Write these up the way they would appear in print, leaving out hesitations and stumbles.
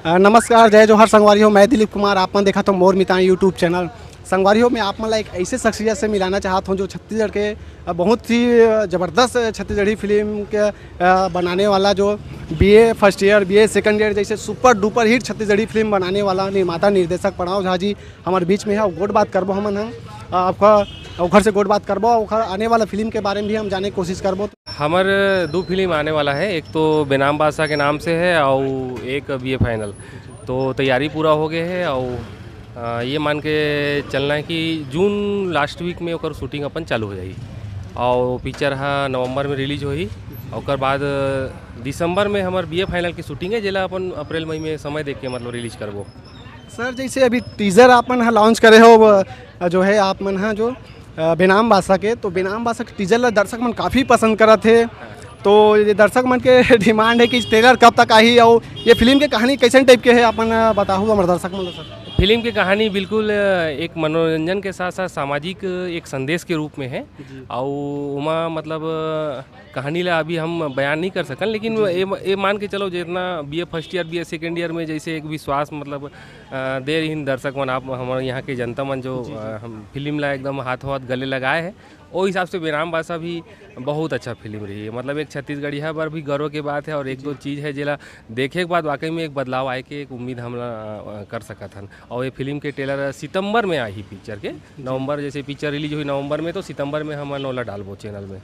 नमस्कार, जय जोहर संगवारी हो। मैं दिलीप कुमार, आप मन देखा तो मोर मितान यूट्यूब चैनल। संगवारी हो, मैं आप मन एक ऐसे शख्सियत से मिलाना चाहता हूँ जो छत्तीसगढ़ के बहुत ही ज़बरदस्त छत्तीसगढ़ी फिल्म के बनाने वाला, जो BA first year, BA second year जैसे super duper hit Chhattisgarhi film बनाने वाला निर्माता निर्देशक प्रणव झा जी हमारे बीच में है। गोट बात करबो हम आपका घर से गोट बात करबो, आने वाला फिल्म के बारे में भी हम जाने की कोशिश करबो। हमर दो फिल्म आने वाला है, एक तो बेनाम बादशाह के नाम से है और एक बीए फाइनल। तो तैयारी पूरा हो गए है और ये मान के चलना है कि जून लास्ट वीक में ओकर शूटिंग अपन चालू हो जाई और पिक्चर है नवंबर में रिलीज होई। और बाद दिसंबर में हमार बीए फाइनल की शूटिंग है, जिला अपन अप्रैल मई में समय देख के मतलब रिलीज करबो। सर, जैसे अभी टीज़र आप मन लॉन्च करे हो जो है आप मन जो बेनाम बादशाह के, तो बेनाम बादशाह के टीज़र ला दर्शक मन काफ़ी पसंद करत थे। तो ये दर्शक मन के डिमांड है कि ट्रेलर कब तक आई और ये फिल्म के कहानी कैसे टाइप के है, अपन बताहू हमारे दर्शक मन सर। फिल्म की कहानी बिल्कुल एक मनोरंजन के साथ साथ सामाजिक एक संदेश के रूप में है और उमा मतलब कहानी ला अभी हम बयान नहीं कर सकन, लेकिन ये मान के चलो जितना BA first year BA second year में जैसे एक विश्वास मतलब दे रही दर्शक मन, आप हमारे यहाँ के जनता मन जो हम फिल्म ला एकदम हाथों हाथ गले लगाए हैं, वो हिसाब से बेनाम बादशाह भी बहुत अच्छा फिल्म रही है। मतलब एक छत्तीसगढ़िया पर भी गर्व की बात है और एक दो चीज़ है जिला देखे के बाद वाकई में एक बदलाव आए के एक उम्मीद हम कर सकत हन। और ये फिल्म के ट्रेलर सितंबर में आई पिक्चर के, नवंबर जैसे पिक्चर रिलीज हुई नवंबर में, तो सितंबर में हम नौला डालबो चैनल में।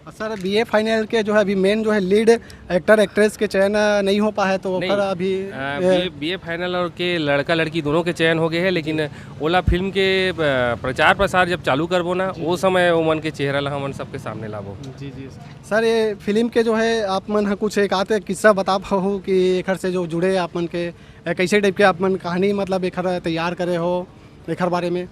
सर, बीए फाइनल के जो है अभी मेन जो है लीड एक्टर एक्ट्रेस के चयन नहीं हो पाया है, तो फिर अभी बीए फाइनल और के लड़का लड़की दोनों के चयन हो गए हैं, लेकिन ओला फिल्म के प्रचार प्रसार जब चालू करबो ना, वो समय उमन के चेहरा ला हमन सबके सामने लाबो। जी जी सर, ये फिल्म के जो है आप मन कुछ एक आते किस्सा बता पाओ कि एखर से जो जुड़े आप मन के कैसे टाइप के आप मन कहानी मतलब एखर तैयार करे हो एखर बारे में।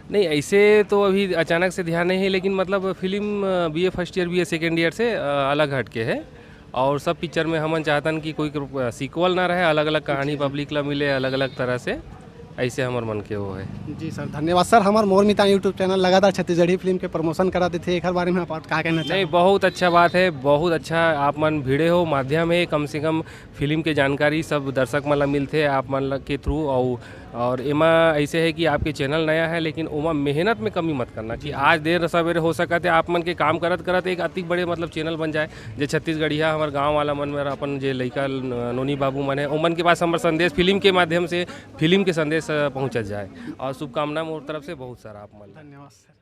नहीं, ऐसे तो अभी अचानक से ध्यान नहीं है, लेकिन मतलब film BA first year BA second year से अलग हट के है और सब पिक्चर में हमन चाहतन कि कोई सीक्वल ना रहे, अलग अलग कहानी पब्लिक ला मिले अलग अलग तरह से, ऐसे हमार मन के वो है। जी सर, धन्यवाद सर। हमारे मोर मितान यूट्यूब चैनल लगातार छत्तीसगढ़ी फिल्म के प्रमोशन कराते थे, एक बारे में आप क्या कहना चाहिए? नहीं, बहुत अच्छा बात है, बहुत अच्छा आप मन भिड़े हो, माध्यम है कम से कम फिल्म के जानकारी सब दर्शक मन ला मिलते आप मन के थ्रू। और एमा ऐसे है कि आपके चैनल नया है, लेकिन ओमा मेहनत में कमी मत करना कि आज देर सवेरे हो सकते आप मन के काम करत करत एक अति बड़े मतलब चैनल बन जाए, जो छत्तीसगढ़िया हमारे गाँव वाला मन में अपन जो लड़का नोनी बाबू मन है उमन के पास हमारे संदेश फिल्म के माध्यम से फिल्म के संदेश पहुँचत जाए। और शुभकामना मोर तरफ से बहुत सारा आप मन। धन्यवाद सर।